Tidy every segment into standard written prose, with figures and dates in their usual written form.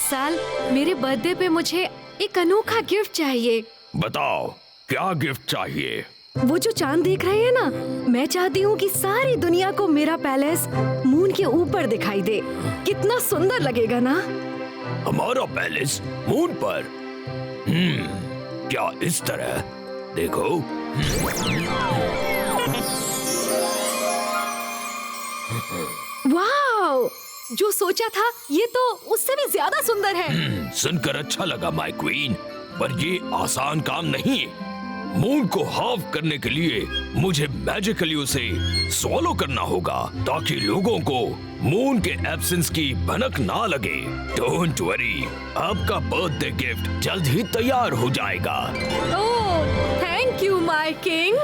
इस साल मेरे बर्थडे पे मुझे एक अनोखा गिफ्ट चाहिए। बताओ क्या गिफ्ट चाहिए? वो जो चांद देख रहे हैं ना, मैं चाहती हूँ कि सारी दुनिया को मेरा पैलेस मून के ऊपर दिखाई दे। कितना सुंदर लगेगा ना? हमारा पैलेस मून पर? क्या इस तरह? देखो। वाओ! जो सोचा था ये तो उससे भी ज्यादा सुंदर है। सुनकर अच्छा लगा माय क्वीन, पर ये आसान काम नहीं। मून को हाफ करने के लिए मुझे मैजिकली उसे स्वॉलो करना होगा ताकि लोगों को मून के एब्सेंस की भनक ना लगे। डोंट वरी, आपका बर्थडे गिफ्ट जल्द ही तैयार हो जाएगा। ओह, थैंक यू माय किंग।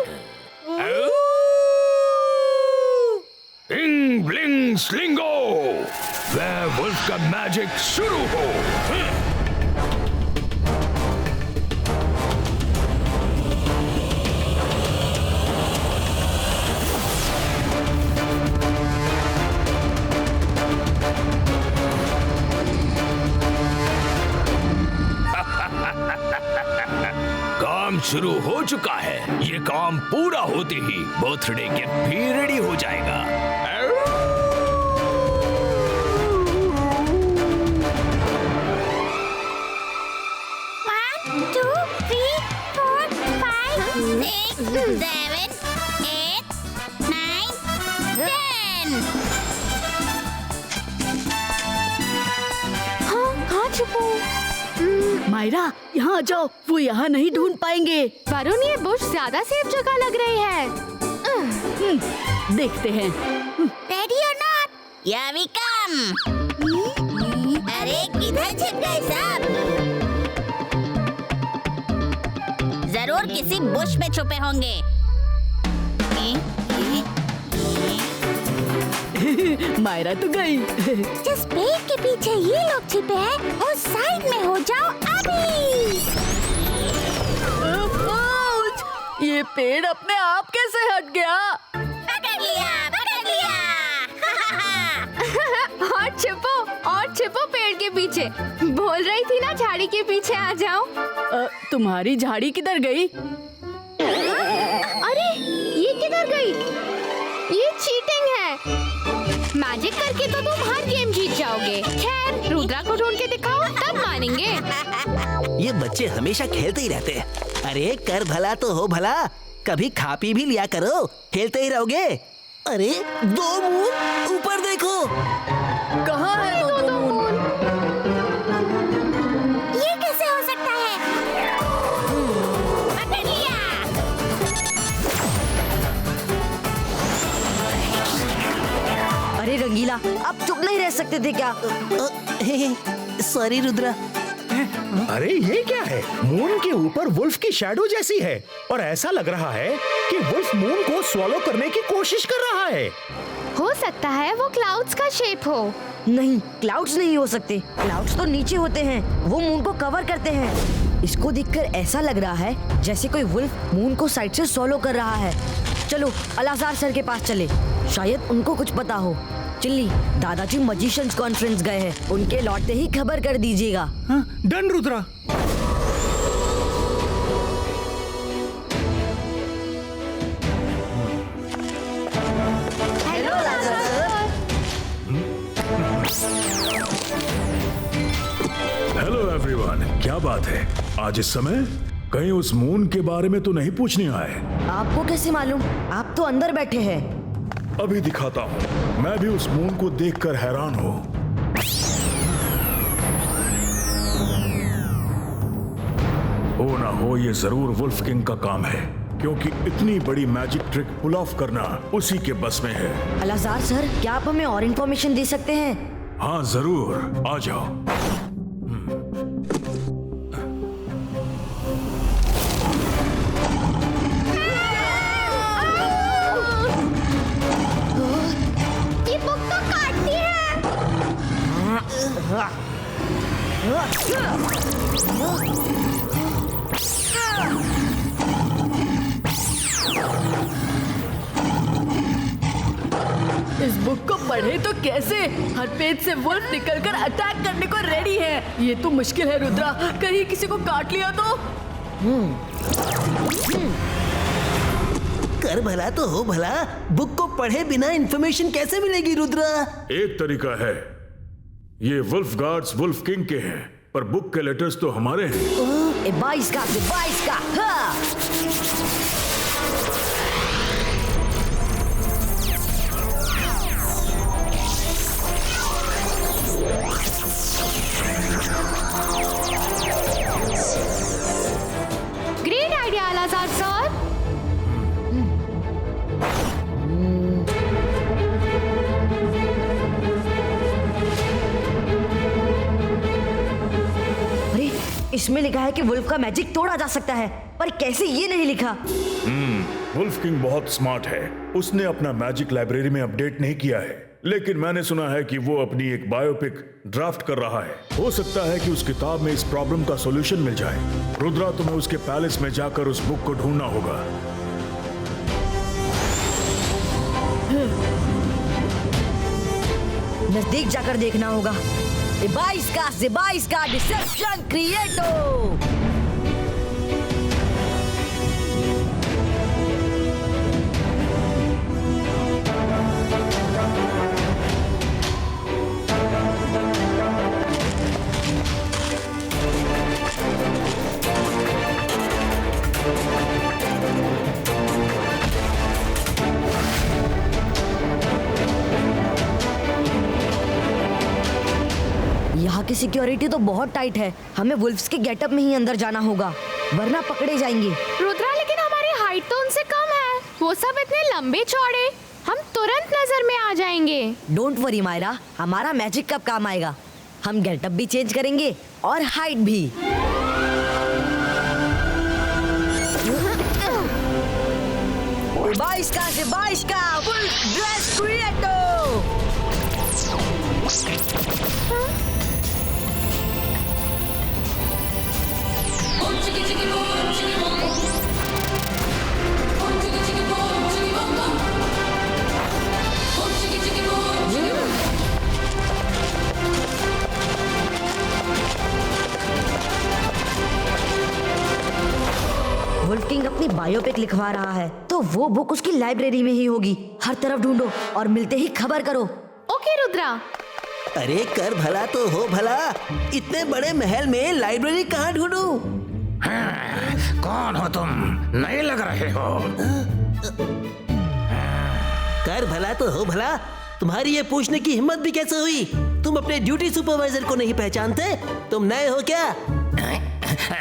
इंग ब्लिंग स्लिंगो, वेयरवुल्फ का मैजिक शुरू हो। काम शुरू हो चुका है। ये काम पूरा होते ही बर्थडे गिफ्ट भी रेडी हो जाएगा। 1 2 3 4 5 6 7 8 9 10। हाँ छुपो। मायरा, यहाँ आ जाओ, वो यहाँ नहीं ढूंढ पाएंगे। वरुण, ये बुश ज्यादा सेफ जगह लग रही है। देखते हैं। रेडी और नॉट, हियर वी कम। अरे किधर छिप गए सब? जरूर किसी बुश में छुपे होंगे। मायरा तो गई। जिस पेड़ के पीछे ये लोग छिपे हैं, उस साइड में हो जाओ अभी। ये पेड़ अपने आप कैसे हट गया? पकड़ लिया, पकड़ लिया। और छिपो पेड़ के पीछे। बोल रही थी ना झाड़ी के पीछे आ जाओ। तुम्हारी झाड़ी किधर गई? अरे ये किधर गई? ये चीटिंग है। मैजिक करके तो तुम हर गेम जीत जाओगे। खैर, रुद्रा को ढूंढ के दिखाओ, तब मानेंगे। ये बच्चे हमेशा खेलते ही रहते हैं। अरे कर भला तो हो भला, कभी खा पी भी लिया करो, खेलते ही रहोगे। अरे दो मून ऊपर देखो। कहाँ है दो मून? ये कैसे हो सकता है? पकड़ लिया। अरे रंगीला, आप चुप नहीं रह सकते थे क्या? सॉरी रुद्रा। अरे ये क्या है? मून के ऊपर वुल्फ की शैडो जैसी है और ऐसा लग रहा है कि वुल्फ मून को स्वॉलो करने की कोशिश कर रहा है। हो सकता है वो क्लाउड्स का शेप हो। नहीं, क्लाउड्स नहीं हो सकते। क्लाउड्स तो नीचे होते हैं, वो मून को कवर करते हैं। इसको देखकर ऐसा लग रहा है जैसे कोई वुल्फ मून को साइड से स्वॉलो कर रहा है। चलो अलाजार सर के पास चले, शायद उनको कुछ पता हो। चिल्ली, दादाजी मजिशियंस कॉन्फ्रेंस गए हैं, उनके लौटते ही खबर कर दीजिएगा। हाँ, done Rudra. Hello Alazar sir. Hello everyone, क्या बात है आज इस समय? कहीं उस मून के बारे में तो नहीं पूछने आए? आपको कैसे मालूम? आप तो अंदर बैठे हैं। अभी दिखाता हूँ। मैं भी उस मून को देखकर हैरान हूँ। हो ना हो, ये जरूर वुल्फ किंग का काम है, क्योंकि इतनी बड़ी मैजिक ट्रिक पुल ऑफ करना उसी के बस में है। अलाजार सर, क्या आप हमें और इन्फॉर्मेशन दे सकते हैं? हाँ जरूर, आ जाओ। ये बुक तो काटती है। इस बुक को पढ़े तो कैसे? हर पेज से वुल्फ निकलकर अटैक करने को रेडी है। ये तो मुश्किल है रुद्रा, कहीं किसी को काट लिया तो? कर भला तो हो भला, बुक को पढ़े बिना इंफॉर्मेशन कैसे मिलेगी रुद्रा? एक तरीका है, ये वुल्फ गार्ड्स वुल्फ किंग के हैं, पर बुक के लेटर्स तो हमारे हैं। 22 का हाँ। Great idea Alazar sir. अरे इसमें लिखा है कि वुल्फ का मैजिक तोड़ा जा सकता है, पर कैसे ये नहीं लिखा? वुल्फ किंग बहुत स्मार्ट है, उसने अपना मैजिक लाइब्रेरी में अपडेट नहीं किया है, लेकिन मैंने सुना है कि वो अपनी एक बायोपिक ड्राफ्ट कर रहा है। हो सकता है कि उस किताब में इस प्रॉब्लम का सॉल्यूशन मिल जाए। रुद्रा, तुम्हें उसके पैलेस में जाकर उस बुक को ढूंढना होगा। नजदीक जाकर देखना होगा। 22 का डिसेप्शन क्रिएटो। यहाँ की सिक्योरिटी तो बहुत टाइट है, हमें वुल्फ्स के गेटअप में ही अंदर जाना होगा, वरना पकड़े जाएंगे। रुद्रा, लेकिन हमारी हाइट तो उनसे कम है। वो सब इतने लंबे चौड़े, हम तुरंत नजर में आ जाएंगे। डोंट वरी मायरा, हमारा मैजिक कब काम आएगा। हम गेटअप भी चेंज करेंगे और हाइट भी। बाईस का वुल्फ ड्रेस क्रिएटो। वुल्फ किंग अपनी बायोपिक लिखवा रहा है, तो वो बुक उसकी लाइब्रेरी में ही होगी। हर तरफ ढूंढो और मिलते ही खबर करो। ओके रुद्रा। अरे कर भला तो हो भला, इतने बड़े महल में लाइब्रेरी कहाँ ढूंढूं? कौन हो तुम? नए लग रहे हो। कर भला तो हो भला, तुम्हारी ये पूछने की हिम्मत भी कैसे हुई? तुम अपने ड्यूटी सुपरवाइजर को नहीं पहचानते? तुम नए हो क्या?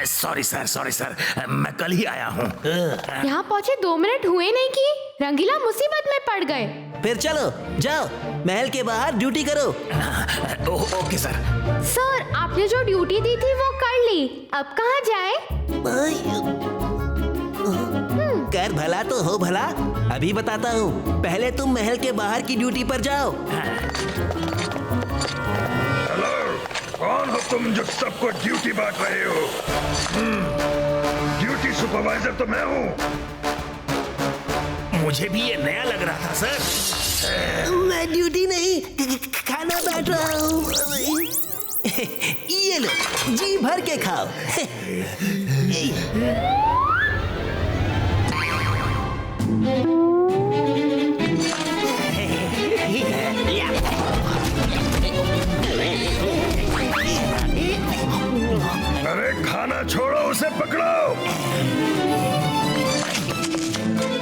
सॉरी सर, मैं कल ही आया हूँ। यहाँ पहुँचे 2 मिनट हुए नहीं कि रंगीला मुसीबत में पड़ गए। फिर चलो जाओ, महल के बाहर ड्यूटी करो। Okay sir. सर, आपने जो ड्यूटी दी थी वो कर ली, अब कहाँ जाए? कर भला तो हो भला, अभी बताता हूँ। पहले तुम महल के बाहर की ड्यूटी पर जाओ। हेलो, कौन हो तुम जो सबको ड्यूटी बांट रहे हो? ड्यूटी सुपरवाइजर तो मैं हूँ। मुझे भी ये नया लग रहा था सर। मैं ड्यूटी नहीं, खाना बांट रहा हूँ। ये लो, जी भर के खाओ। अरे खाना छोड़ो, उसे पकड़ो,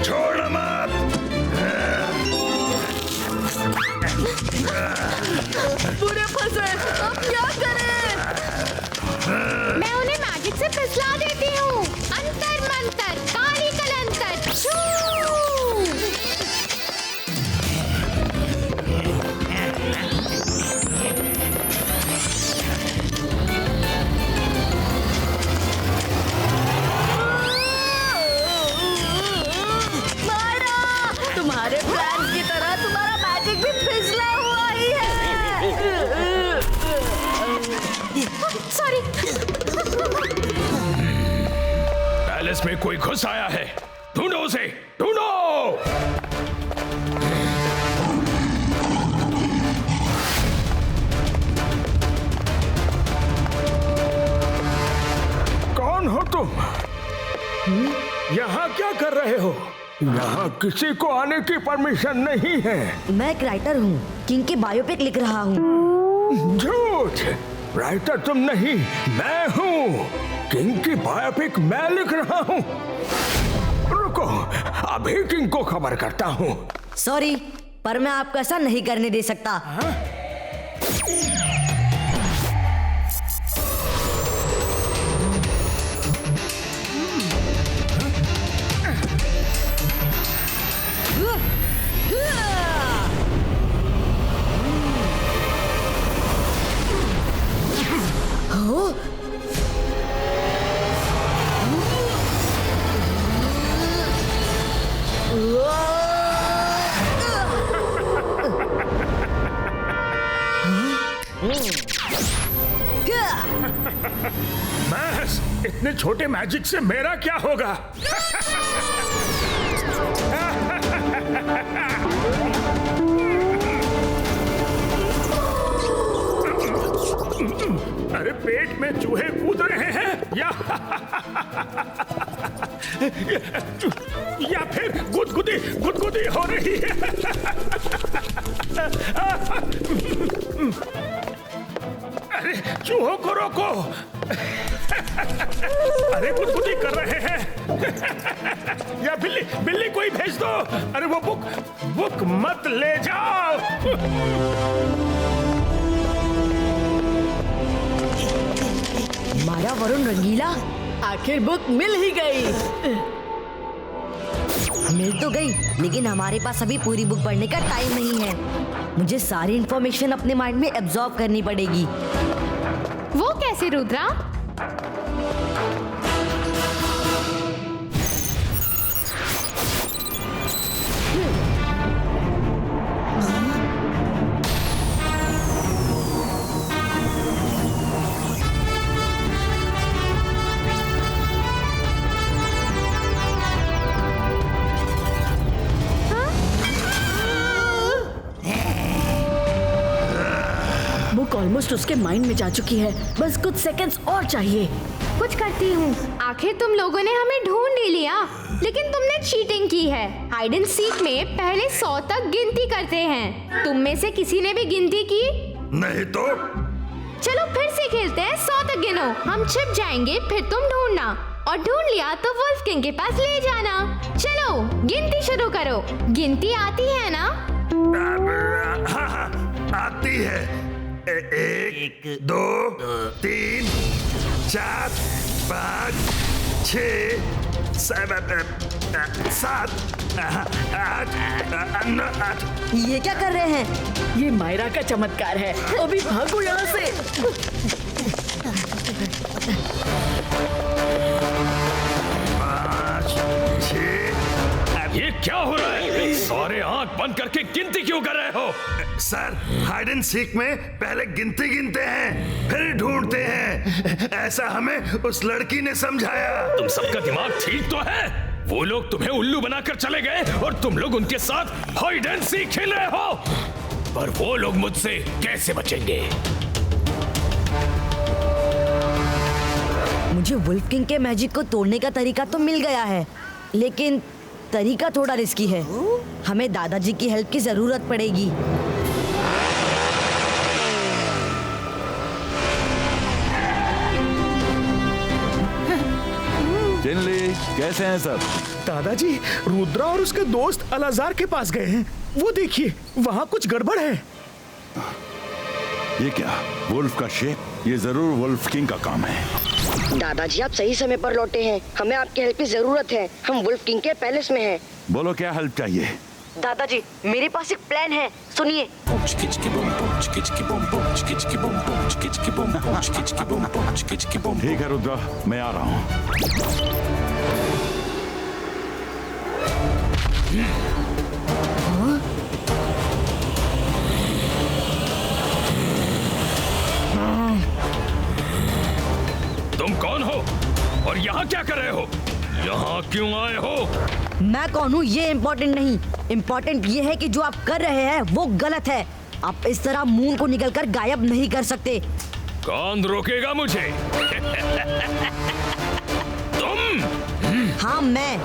छोड़ना मत। पूरे फंसे, अब क्या करें? मैं उन्हें मैजिक से फिसला देती हूँ। अंतर मंतर काली कलंतर छू। तुम्हारे प्लान की तरह तुम्हारा मैजिक भी फिसला हुआ ही है। सॉरी। पैलेस में कोई घुस आया है, ढूंढो उसे, ढूंढो। तुम यहाँ क्या कर रहे हो? यहाँ किसी को आने की परमिशन नहीं है। मैं एक राइटर हूँ, किंग की बायोपिक लिख रहा हूँ। झूठ! राइटर तुम नहीं, मैं हूँ। किंग की बायोपिक मैं लिख रहा हूँ। रुको, अभी किंग को खबर करता हूँ। सॉरी, पर मैं आपको ऐसा नहीं करने दे सकता। बस, इतने छोटे मैजिक से मेरा क्या होगा? अरे पेट में चूहे कूद रहे हैं या फिर गुदगुदी हो रही है। अरे चूहों को रोको। अरे गुदगुदी कर रहे हैं। या बिल्ली कोई भेज दो। अरे वो बुक मत ले जाओ। माया वरुण रंगीला, आखिर बुक मिल ही गई। मिल तो गई, लेकिन हमारे पास अभी पूरी बुक पढ़ने का टाइम नहीं है। मुझे सारी इंफॉर्मेशन अपने माइंड में एब्जॉर्ब करनी पड़ेगी। वो कैसे रुद्रा? बुक ऑलमोस्ट उसके माइंड में जा चुकी है, बस कुछ सेकंड्स और चाहिए। कुछ करती हूँ। आखिर तुम लोगों ने हमें ढूंढ ही लिया, लेकिन तुमने चीटिंग की है। हाइड एंड सीक में पहले 100 तक गिनती करते हैं। तुम में से किसी ने भी गिनती की? नहीं तो? चलो फिर से खेलते हैं। 100 तक गिनो, हम छिप जाएंगे, फिर तुम ढूंढना, और ढूंढ लिया तो वुल्फ किंग के पास ले जाना। चलो गिनती शुरू करो। गिनती आती है ना? हाँ, आती है। 1 2 3 4 5 6 7 8 9। ये क्या कर रहे हैं? ये मायरा का चमत्कार है। अभी भागो यहाँ से। 5 6। ये क्या हो रहा है? सारे आंख बंद करके गिनती क्यों कर रहे हो? सर, हाइड एंड सीक में पहले गिनती गिनते हैं, फिर ढूंढते हैं। ऐसा हमें उस लड़की ने समझाया। तुम सबका दिमाग ठीक तो है? वो लोग तुम्हें उल्लू बनाकर चले गए और तुम लोग उनके साथ हाइड एंड सीक खेल रहे हो। पर वो लोग मुझसे कैसे बचेंगे? मुझे वुल्फ किंग के मैजिक को तोड़ने का तरीका तो मिल गया है, लेकिन तरीका थोड़ा रिस्की है। हमें दादाजी की हेल्प की जरूरत पड़ेगी। जिनली, कैसे हैं सब? दादाजी, रुद्रा और उसके दोस्त अलाजार के पास गए हैं। वो देखिए, वहाँ कुछ गड़बड़ है। ये क्या? वुल्फ का शेप? ये जरूर वुल्फ किंग का काम है। दादाजी, आप सही समय पर लौटे हैं। हमें आपकी हेल्प की जरूरत है। हम वुल्फ किंग के पैलेस में हैं। बोलो, क्या हेल्प चाहिए? दादाजी, मेरे पास एक प्लान है, सुनिए। ठीक है रुद्रा, मैं आ रहा हूँ। तुम कौन हो और यहाँ क्या कर रहे हो? यहाँ क्यों आए हो? मैं कौन हूँ ये इम्पोर्टेंट नहीं, इम्पोर्टेंट ये है कि जो आप कर रहे हैं वो गलत है। आप इस तरह मून को निकलकर गायब नहीं कर सकते। कौन रोकेगा मुझे? हाँ मैं।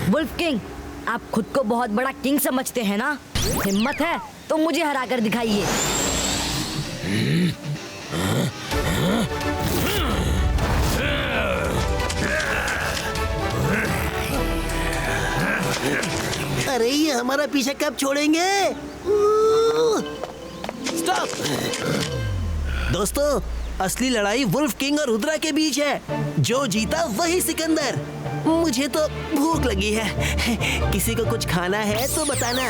वुल्फ किंग, आप खुद को बहुत बड़ा किंग समझते हैं ना? हिम्मत है तो मुझे हरा कर दिखाइए। अरे ये हमारा पीछा कब छोड़ेंगे? स्टॉप! दोस्तों, असली लड़ाई वुल्फ किंग और रुद्रा के बीच है। जो जीता वही सिकंदर। मुझे तो भूख लगी है। किसी को कुछ खाना है तो बताना।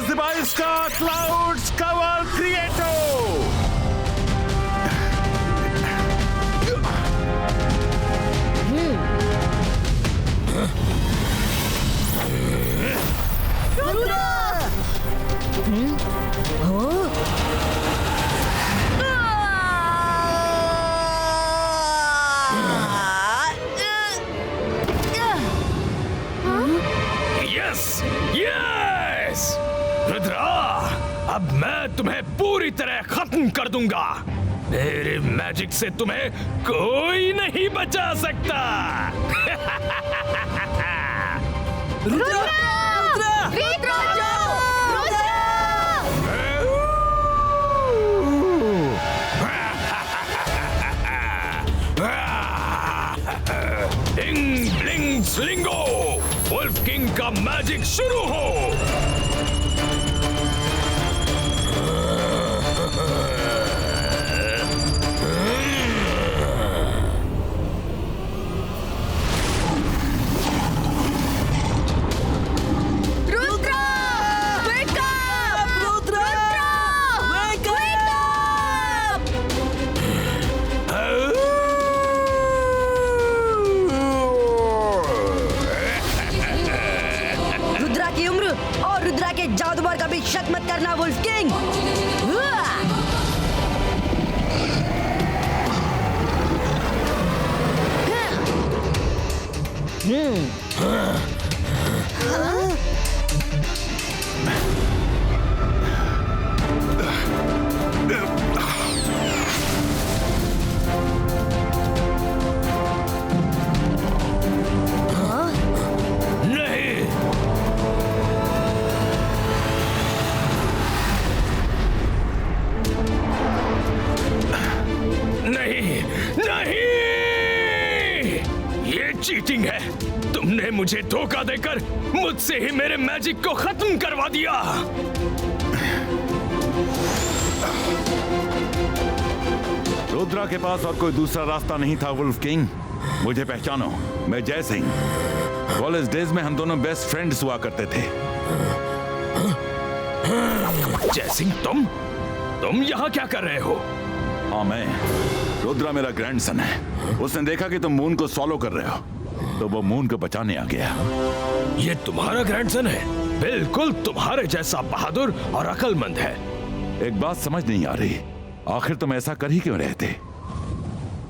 Device का clouds cover creator. Yes! Rudra, अब मैं तुम्हें पूरी तरह खत्म कर दूंगा। मेरे मैजिक से तुम्हें कोई नहीं बचा सकता। रुद्रा! डिंग ब्लिंग स्लिंगो, वुल्फ किंग का मैजिक शुरू हो। जादूगर का भी शक मत करना वुल्फ किंग। चीटिंग है। तुम तुमने मुझे धोखा देकर मुझसे ही मेरे मैजिक को खत्म करवा दिया। रुद्रा के पास और कोई दूसरा रास्ता नहीं था वुल्फ किंग। मुझे पहचानो, मैं जय सिंह। कॉलेज डेज में हम दोनों बेस्ट फ्रेंड्स हुआ करते थे। जय सिंह, तुम यहाँ क्या कर रहे हो? हाँ, मैं रुद्रा मेरा ग्रैंडसन है। उसने देखा कि तुम मून को सॉलो कर रहे हो, तो वो मून को बचाने आ गया। ये तुम्हारा ग्रैंडसन है? बिल्कुल तुम्हारे जैसा बहादुर और अक्लमंद है। एक बात समझ नहीं आ रही, आखिर तुम ऐसा कर ही क्यों रहे थे?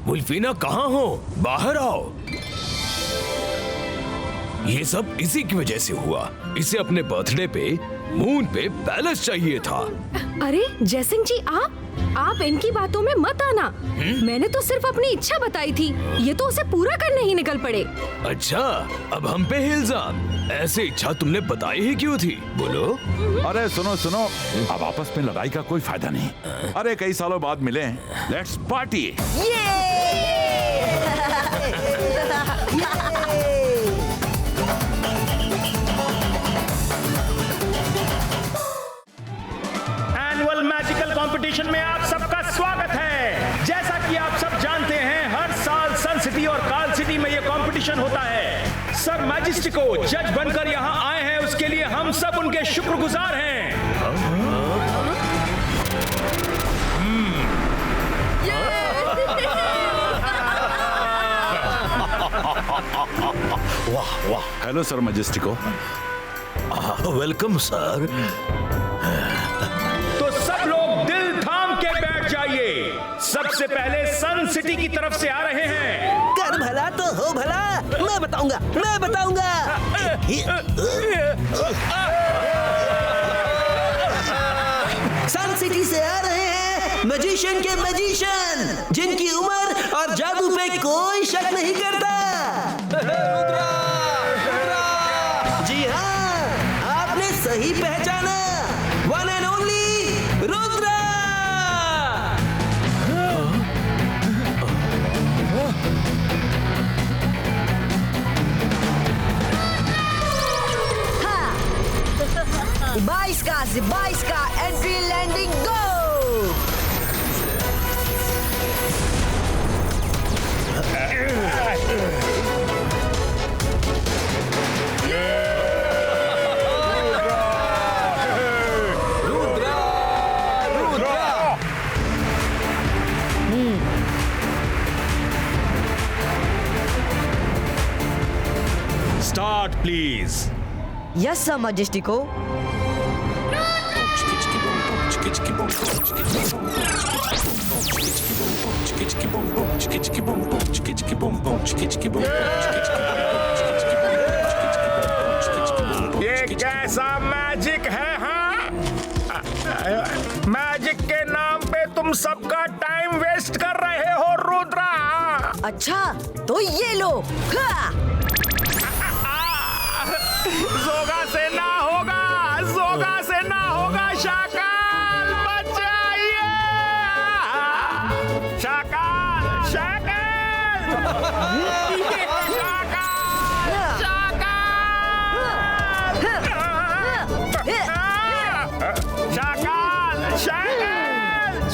वुल्फीना कहाँ हो? बाहर आओ। ये सब इसी की वजह से हुआ। इसे अपने बर्थडे पे मून पे पैलेस चाहिए था। अरे जयसिंह जी, आप इनकी बातों में मत आना। मैंने तो सिर्फ अपनी इच्छा बताई थी, ये तो उसे पूरा करने ही निकल पड़े। अच्छा, अब हम पे इल्जाम। ऐसी इच्छा तुमने बताई ही क्यों थी? बोलो। अरे सुनो, अब आपस में लड़ाई का कोई फायदा नहीं। अरे कई सालों बाद मिले, let's party. Annual magical competition में आप सबका स्वागत है। जैसा कि आप सब जानते हैं, हर साल सन सिटी और काल सिटी में ये कंपटीशन होता है। सर मैजिस्टिको जज बनकर यहाँ आए हैं, उसके लिए हम सब उनके शुक्रगुजार हैं। वाह वाह। Hello sir Majestico. Welcome sir. तो सब लोग दिल थाम के बैठ जाइए। सबसे पहले सन सिटी की तरफ से आ रहे हैं। कर भला तो हो भला। मैं बताऊंगा। सन सिटी से आ रहे हैं मैजिशियन के मैजिशियन, जिनकी उम्र और जादू पे कोई शक नहीं करता। जी हाँ, आपने सही पहचाना। One and only Rudra. बाईस का entry landing go. Start please. Yes sir Majestico. ये कैसा मैजिक है? हाँ, मैजिक के नाम पे तुम सबका टाइम वेस्ट कर रहे हो रुद्रा। अच्छा तो ये लो। हाँ। जोगा से ना होगा, जोगा से ना होगा। शाकाल बचाइए, शाकाल, शाकाल, शाकाल, शाकाल,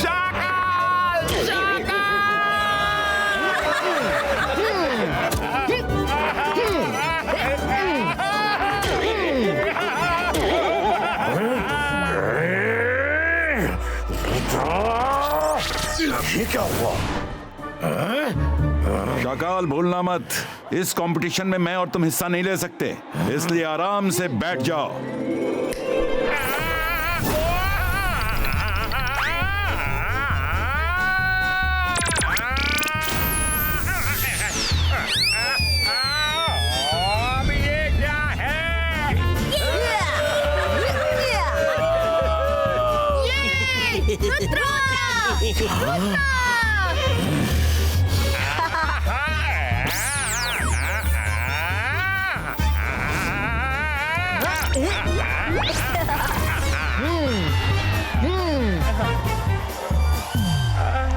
शाकाल, शाकाल। ये क्या हुआ? शाकाल, भूलना मत, इस कंपटीशन में मैं और तुम हिस्सा नहीं ले सकते, इसलिए आराम से बैठ जाओ। अब ये क्या है?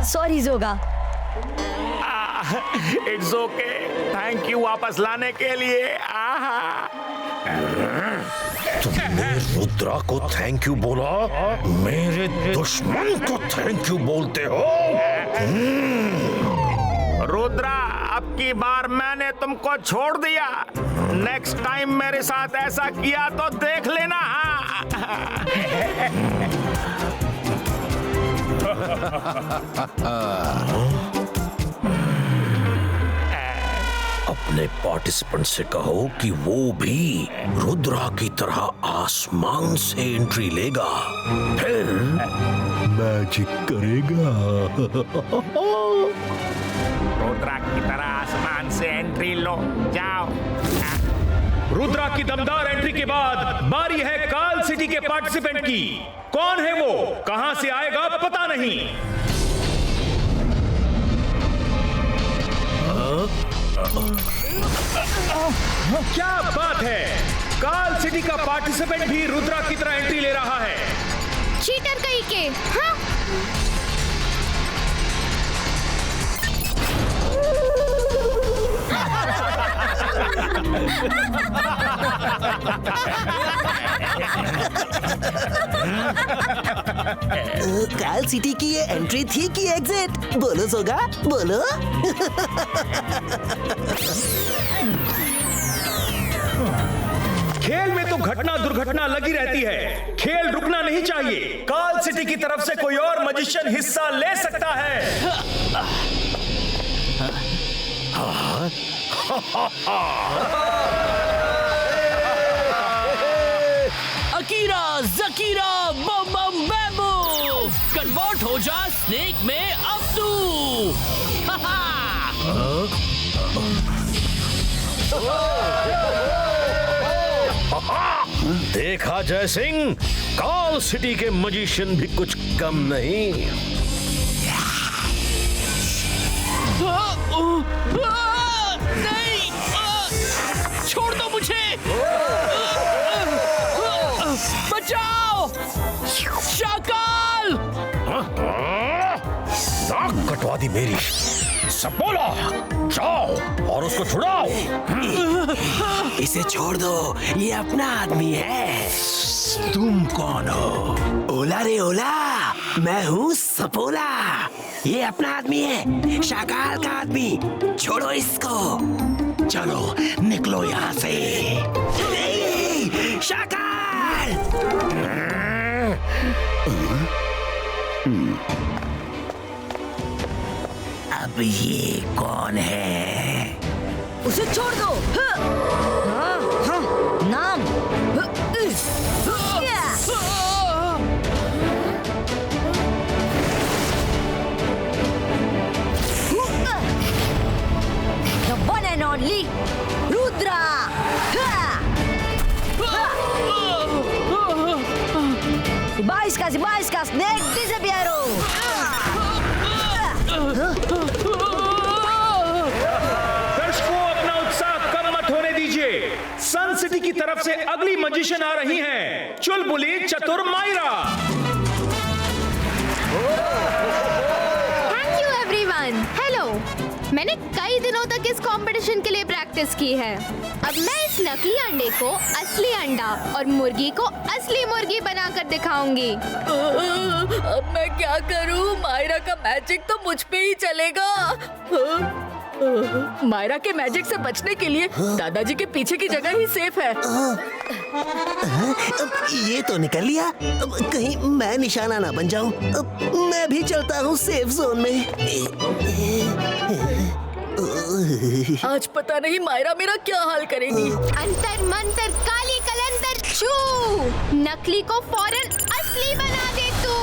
Sorry Joga. It's okay, thank you वापस लाने के लिए। तुमने रुद्रा को थैंक यू बोला, मेरे दुश्मन को थैंक यू बोलते हो? रुद्रा, अब की बार मैंने तुमको छोड़ दिया, नेक्स्ट टाइम मेरे साथ ऐसा किया तो देख लेना। अपने पार्टिसिपेंट से कहो कि वो भी रुद्रा की तरह आसमान से एंट्री लेगा, फिर मैजिक करेगा। रुद्रा की तरह आसमान से एंट्री लो, जाओ। रुद्रा की दमदार एंट्री के बाद बारी है काल सिटी के पार्टिसिपेंट की। कौन है वो, कहां से आएगा पता नहीं। क्या बात है, काल सिटी का पार्टिसिपेंट भी रुद्रा की तरह एंट्री ले रहा है। चीटर कहीं के। हाँ? काल सिटी की ये एंट्री थी कि एग्जिट? बोलो सोगा, बोलो। खेल में तो घटना दुर्घटना लगी रहती है, खेल रुकना नहीं चाहिए। काल सिटी की तरफ से कोई और मैजिशियन हिस्सा ले सकता है। अकीरा जकीरा बम बम बैम्बू, कन्वर्ट हो जा स्नेक में अब तू। देखा जय सिंह, काल सिटी के मैजिशियन भी कुछ कम नहीं। नहीं, छोड़ दो मुझे, बचाओ शाकाल। नाक कटवा दी मेरी, सब बोला, जाओ और उसको छुड़ाओ। इसे छोड़ दो, ये अपना आदमी है। तुम कौन हो? ओला रे ओला, मैं हूँ सपोला। ये अपना आदमी है, शाकाल का आदमी। छोड़ो इसको, चलो निकलो यहाँ से। शाकाल! अब ये कौन है? उसे छोड़ दो। हाँ, हाँ, नाम। The one and only Rudra. Baiskas, Snake disappearo. दर्शकों, अपना उत्साह कम मत होने दीजिए। सन सिटी की तरफ से अगली मैजिशियन आ रही हैं, चुलबुली चतुर Myra. Thank you everyone. Hello, मैंने कई दिनों तक इस कंपटीशन के लिए प्रैक्टिस की है। अब मैं इस नकली अंडे को असली अंडा और मुर्गी को असली मुर्गी बनाकर दिखाऊंगी। अब मैं क्या करूं? मायरा का मैजिक तो मुझ पे ही चलेगा। मायरा के मैजिक से बचने के लिए दादाजी के पीछे की जगह ही सेफ है। ये तो निकल लिया। कहीं मैं निशाना ना बन जाऊं। मैं भी चलता हूँ सेफ जोन में। आज पता नहीं मायरा मेरा क्या हाल करेगी। अंतर मंतर काली कलंतर छू, नकली को फौरन असली बना दे तू।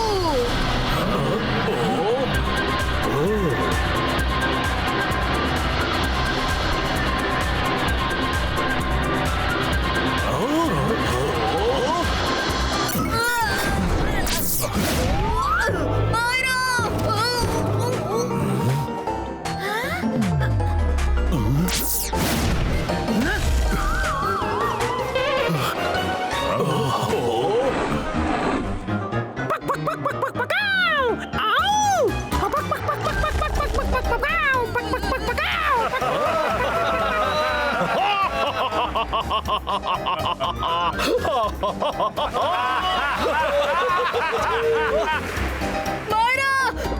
मायरा,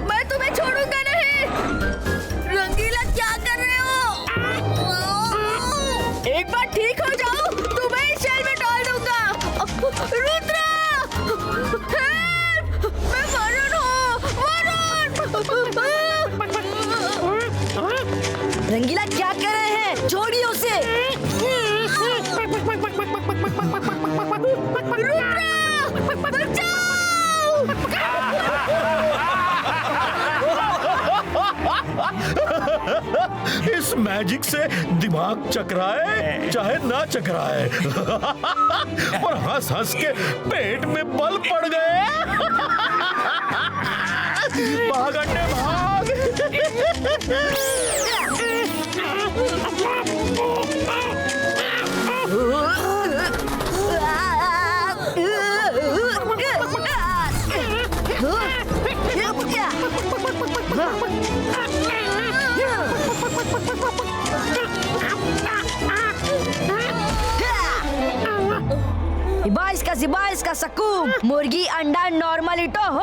मैं तुम्हें छोड़ूंगा नहीं। रंगीला क्या कर रहे हो? एक बार ठीक हो जाओ, तुम्हें इस शेल में डाल दूंगा। रुद्रा, हेल्प! मैं वरुण हूँ, वरुण! रंगीला क्या कर रहे हैं? छोड़िए उसे। इस मैजिक से दिमाग चकराए चाहे ना चकराए और हंस हंस के पेट में बल पड़ गए। भाग अंडे भाग। जिबा इसका सकूम, मुर्गी अंडा नॉर्मल इटो हो।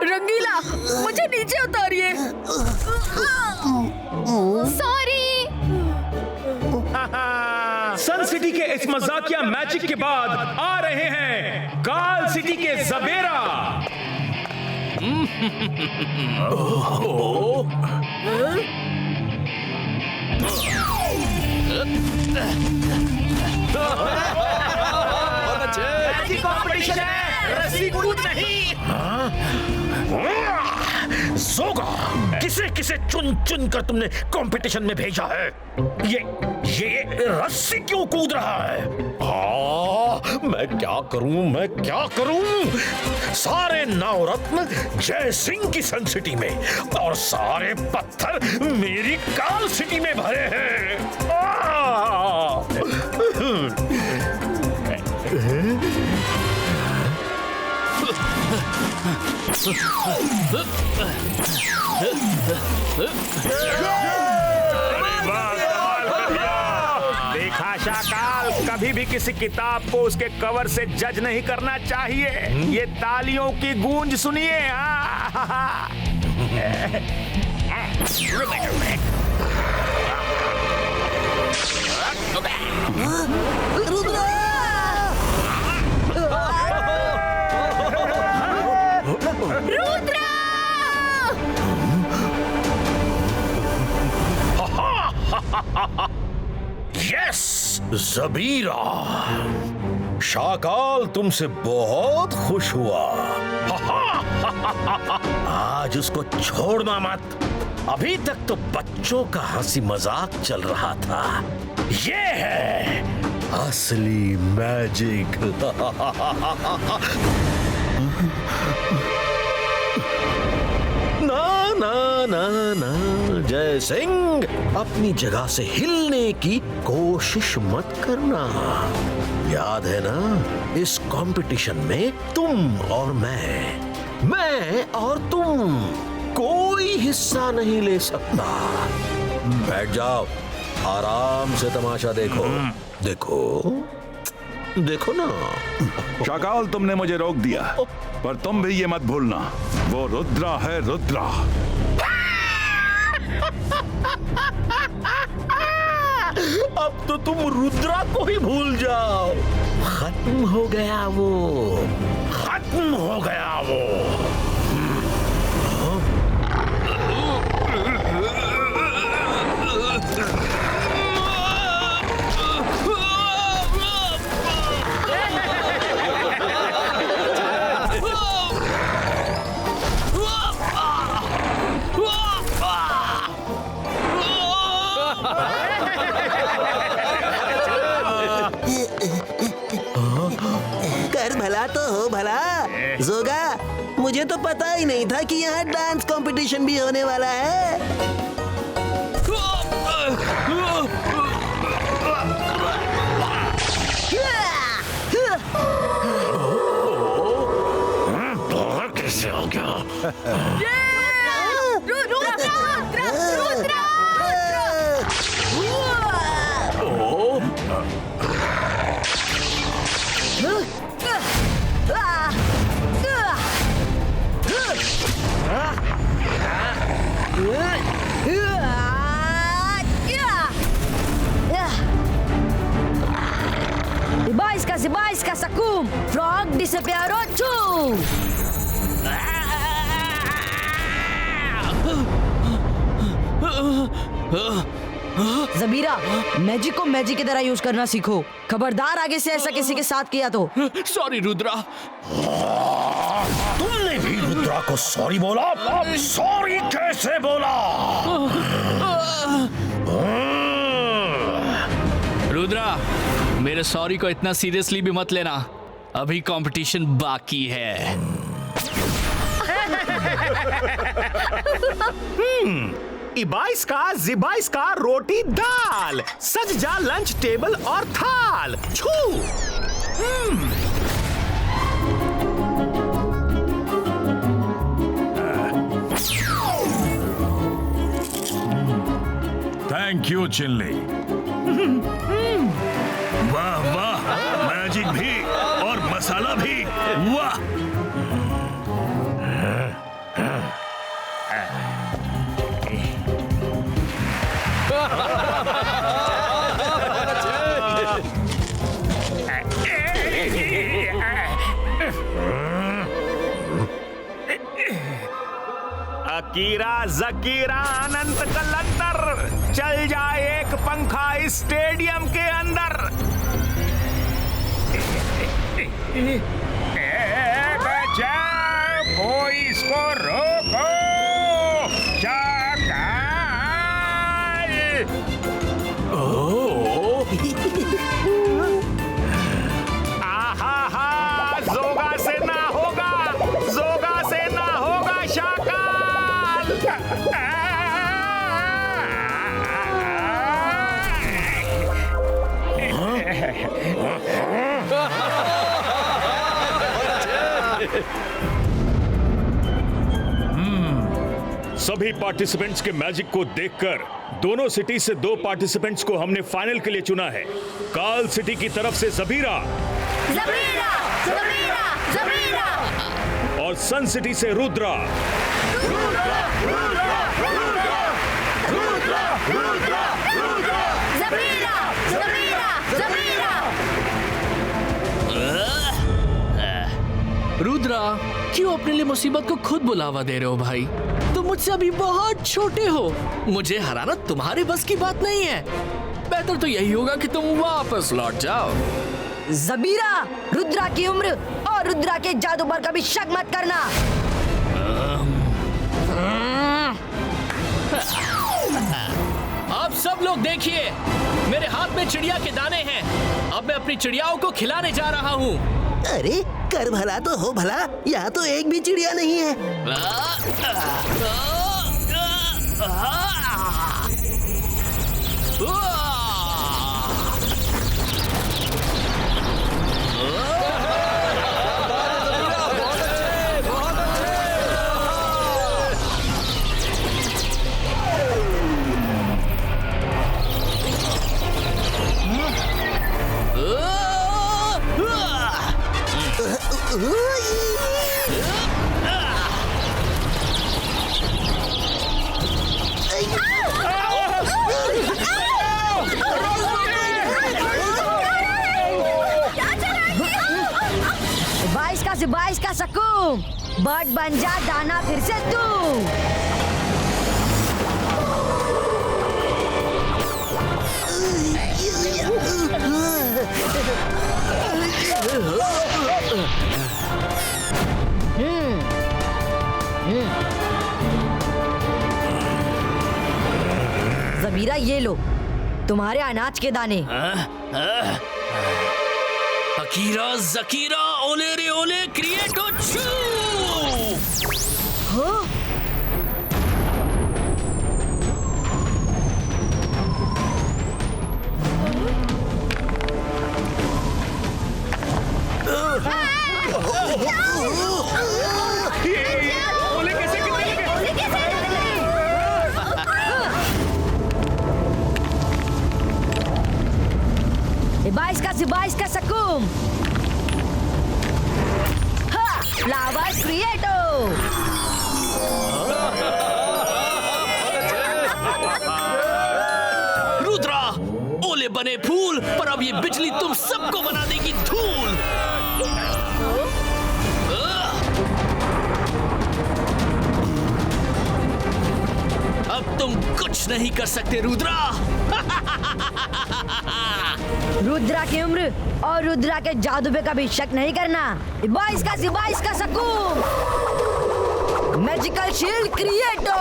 रंगीला, मुझे नीचे उतारिए। सॉरी। सन सिटी के इस मजाकिया मैजिक के बाद आ रहे हैं काल सिटी के जबेरा। कंपटीशन है, रस्सी कूद नहीं। जोगा, किसे किसे चुन चुन कर तुमने कंपटीशन में भेजा है? ये रस्सी क्यों कूद रहा है? मैं क्या करूं? सारे नवरत्न जय सिंह की सन सिटी में और सारे पत्थर मेरी काल सिटी में भरे हैं। देखा शाकाल, कभी भी किसी किताब को उसके कवर से जज नहीं करना चाहिए। ये तालियों की गूंज सुनिए। रुद्रा! यस, ज़बीरा। शाकाल तुमसे बहुत खुश हुआ। आज उसको छोड़ना मत। अभी तक तो बच्चों का हंसी मजाक चल रहा था। ये है असली मैजिक। ना जय सिंह, अपनी जगह से हिलने की कोशिश मत करना। याद है ना, इस कंपटीशन में तुम और मैं और तुम कोई हिस्सा नहीं ले सकता। बैठ जाओ, आराम से तमाशा देखो ना। शाकाल, तुमने मुझे रोक दिया, पर तुम भी ये मत भूलना, वो रुद्रा है, रुद्रा। अब तो तुम रुद्रा को ही भूल जाओ। खत्म हो गया वो। कर भला तो हो भला। जोगा, मुझे तो पता ही नहीं था कि यहाँ डांस कंपटीशन भी होने वाला है। कैसे हो गया? Rudra! Zibais ka Sakum, Frog Disappearo 2. जबीरा, मैजिक को मैजिक की तरह यूज करना सीखो। खबरदार आगे से ऐसा किसी के साथ किया तो। सॉरी रुद्रा। तुमने भी रुद्रा को सॉरी बोला? सॉरी कैसे बोला? रुद्रा, मेरे सॉरी को इतना सीरियसली भी मत लेना। अभी कंपटीशन बाकी है। इबाइस का जिबाइस का रोटी दाल, सज जा लंच टेबल और थाल। छू। Thank you chilli. वाह वाह, मैजिक भी और मसाला भी, वाह। अकीरा जकीरा अनंत कलंदर, चल जाए एक पंखा इस स्टेडियम के अंदर। बचाओ, कोई इसको रोको। आहा, जोगा से ना होगा, जोगा से ना होगा शाकाल। सभी पार्टिसिपेंट्स के मैजिक को देखकर दोनों सिटी से 2 पार्टिसिपेंट्स को हमने फाइनल के लिए चुना है। काल सिटी की तरफ से जबीरा और सन सिटी से रुद्रा। रुद्रा, क्यों अपने लिए मुसीबत को खुद बुलावा दे रहे हो भाई? तुम मुझसे अभी बहुत छोटे हो। मुझे हराना तुम्हारे बस की बात नहीं है। बेहतर तो यही होगा कि तुम वापस लौट जाओ। जबीरा, रुद्रा की उम्र और रुद्रा के जादू पर कभी शक मत करना। आप सब लोग देखिए, मेरे हाथ में चिड़िया के दाने हैं। अब मैं अपनी चिड़ियाओं को खिलाने जा रहा हूँ। अरे कर भला तो हो भला, यहाँ तो एक भी चिड़िया नहीं है। बाईस का सकूम, बर्ड बन जा दाना फिर से तू। जबीरा, ये लो तुम्हारे अनाज के दाने। अकीरा जकीरा ओले रे ओले क्रिएटो चू। बाईस का सकूम, लावा क्रिएटो। रुद्रा, ओले बने फूल, पर अब ये बिजली तुम सबको बना देगी धूल। अब तुम कुछ नहीं कर सकते रुद्रा। रुद्रा की उम्र और रुद्रा के जादू पे कभी शक नहीं करना। बाईस का सकून मैजिकल शील्ड क्रिएटो।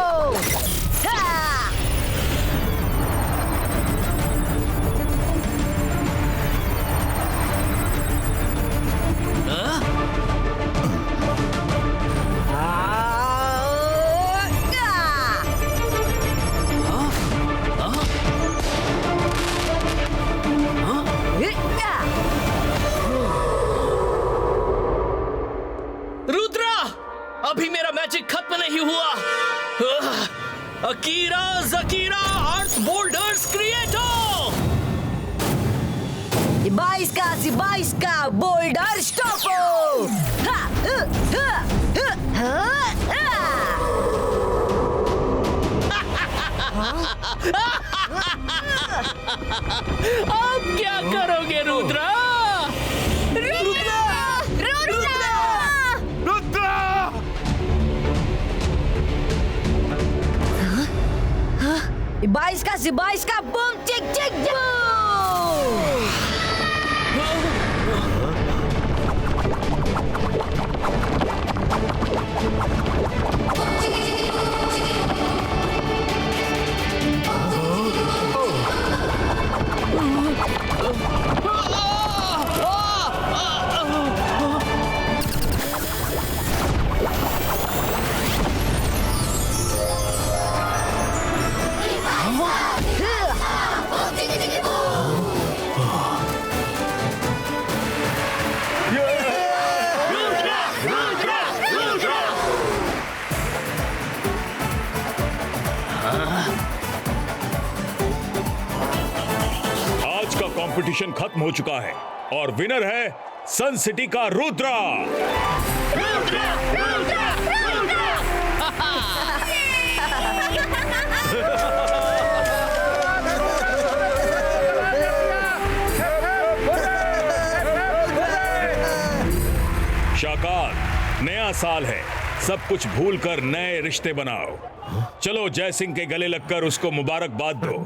रुद्रा, अभी मेरा मैजिक खत्म नहीं हुआ। अकीरा जकीरा अर्थ बोल्डर्स क्रिएटो। 22 का बोल्डर स्टॉपो। अब क्या करोगे रुद्रा? रुद्रा! 22 का बूम चिक चिक बूम। कंपटीशन खत्म हो चुका है और विनर है सन सिटी का रुद्रा। शाकाल, नया साल है, सब कुछ भूलकर नए रिश्ते बनाओ। चलो जय सिंह के गले लगकर उसको मुबारकबाद दो।